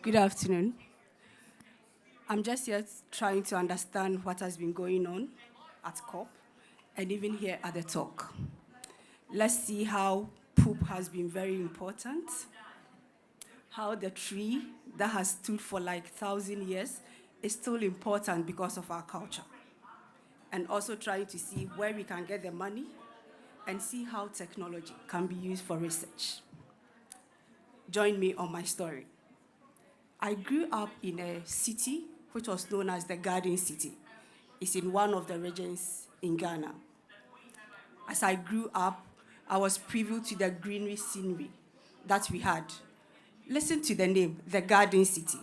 Good afternoon. I'm just here trying to understand what has been going on at COP and even here at the talk. Let's see how poop has been very important, how the tree that has stood for like 1,000 years is still important because of our culture, and also trying to see where we can get the money and see how technology can be used for research. Join me on my story. I grew up in a city which was known as the Garden City. It's in one of the regions in Ghana. As I grew up, I was privy to the greenery scenery that we had. Listen to the name, the Garden City.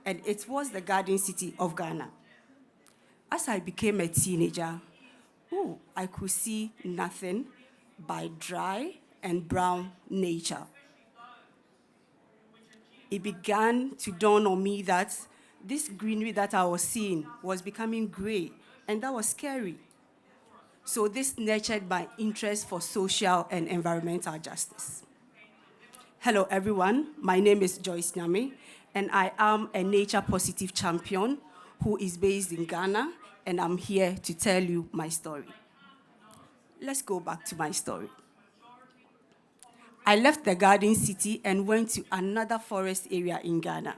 And it was the Garden City of Ghana. As I became a teenager, I could see nothing but dry and brown nature. It began to dawn on me that this greenery that I was seeing was becoming gray, and that was scary. So this nurtured my interest for social and environmental justice. Hello, everyone. My name is Joyce Nyame, and I am a Nature Positive champion who is based in Ghana, and I'm here to tell you my story. Let's go back to my story. I left the Garden City and went to another forest area in Ghana.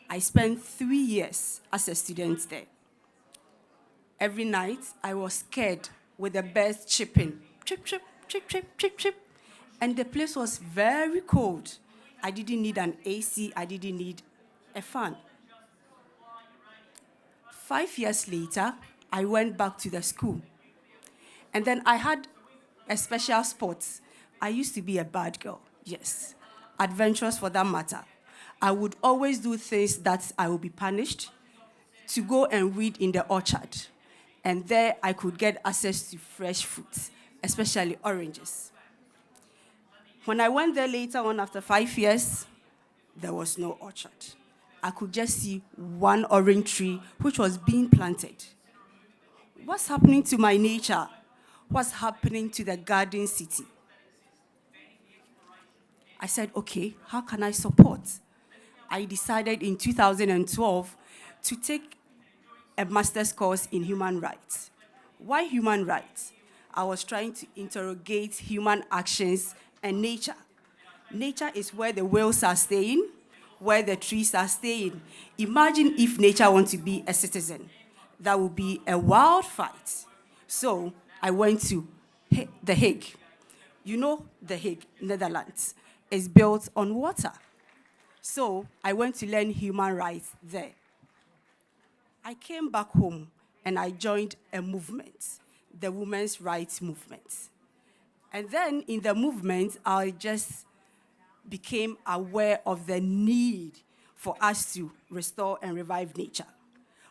I spent 3 years as a student there. Every night, I was scared with the birds chirping, chirp, chirp, chirp, chirp, chirp, chirp. And the place was very cold. I didn't need an AC, I didn't need a fan. 5 years later, I went back to the school. And then I had a special sport. I used to be a bad girl, yes. Adventurous for that matter. I would always do things that I would be punished, to go and weed in the orchard. And there I could get access to fresh fruits, especially oranges. When I went there later on after 5 years, there was no orchard. I could just see one orange tree which was being planted. What's happening to my nature? What's happening to the Garden City? I said, okay, how can I support? I decided in 2012 to take a master's course in human rights. Why human rights? I was trying to interrogate human actions and nature. Nature is where the whales are staying, where the trees are staying. Imagine if nature wants to be a citizen. That would be a wild fight. So I went to The Hague. You know The Hague, Netherlands, is built on water. So I went to learn human rights there. I came back home and I joined a movement, the women's rights movement. And then in the movement, I just became aware of the need for us to restore and revive nature.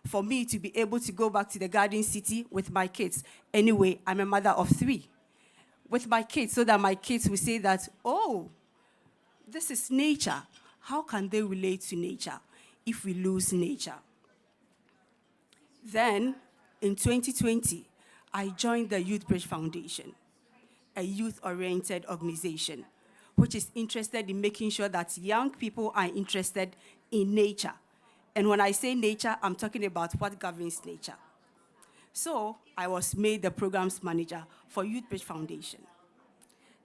For me to be able to go back to the Garden City with my kids. Anyway, I'm a mother of 3. With my kids, so that my kids will say that, oh, this is nature. How can they relate to nature if we lose nature? Then, in 2020, I joined the Youth Bridge Foundation, a youth-oriented organization, which is interested in making sure that young people are interested in nature. And when I say nature, I'm talking about what governs nature. So I was made the programs manager for Youth Bridge Foundation.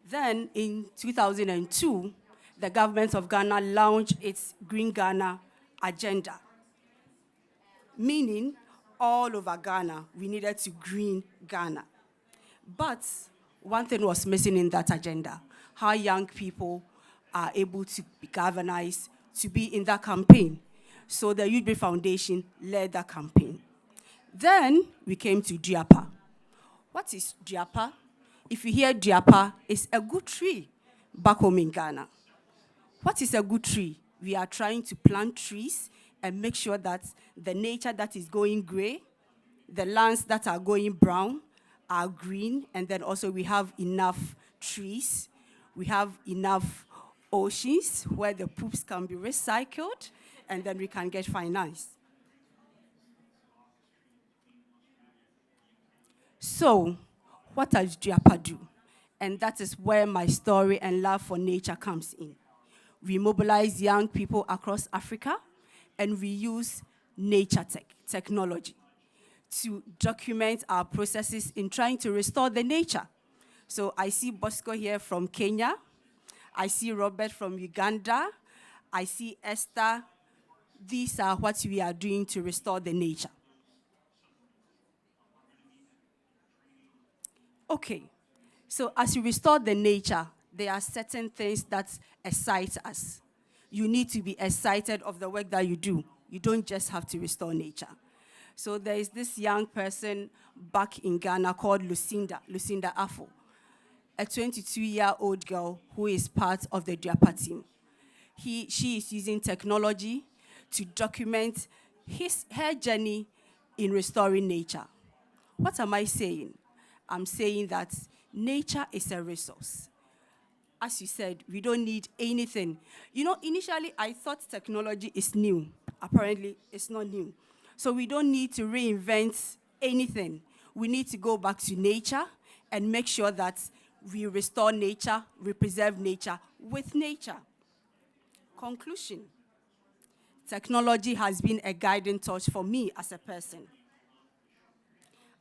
Then, in 2002, the government of Ghana launched its Green Ghana agenda, meaning all over Ghana, we needed to green Ghana. But one thing was missing in that agenda, how young people are able to be galvanized to be in that campaign. So the Youth Bridge Foundation led that campaign. Then we came to DUAPA. What is DUAPA? If you hear DUAPA, it's a good tree back home in Ghana. What is a good tree? We are trying to plant trees and make sure that the nature that is going gray, the lands that are going brown are green, and then also we have enough trees. We have enough oceans where the poops can be recycled, and then we can get financed. So, what does DUAPA do? And that is where my story and love for nature comes in. We mobilize young people across Africa, and we use nature technology, to document our processes in trying to restore the nature. So I see Bosco here from Kenya. I see Robert from Uganda. I see Esther. These are what we are doing to restore the nature. Okay, so as you restore the nature, there are certain things that excite us. You need to be excited of the work that you do. You don't just have to restore nature. So there is this young person back in Ghana called Lucinda Afo, a 22-year-old girl who is part of the DUAPA team. She is using technology to document her journey in restoring nature. What am I saying? I'm saying that nature is a resource. As you said, we don't need anything. You know, initially I thought technology is new. Apparently, it's not new. So we don't need to reinvent anything. We need to go back to nature and make sure that we restore nature, we preserve nature with nature. Conclusion. Technology has been a guiding torch for me as a person.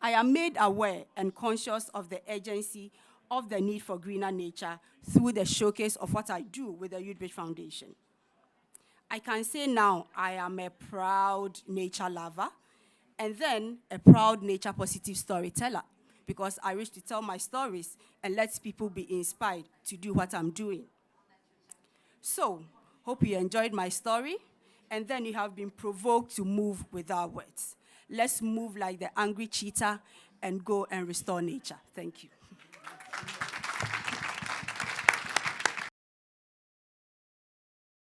I am made aware and conscious of the urgency of the need for greener nature through the showcase of what I do with the Youth Bridge Foundation. I can say now I am a proud nature lover and then a proud nature positive storyteller, because I wish to tell my stories and let people be inspired to do what I'm doing. So, hope you enjoyed my story, and then you have been provoked to move with our words. Let's move like the angry cheetah and go and restore nature. Thank you.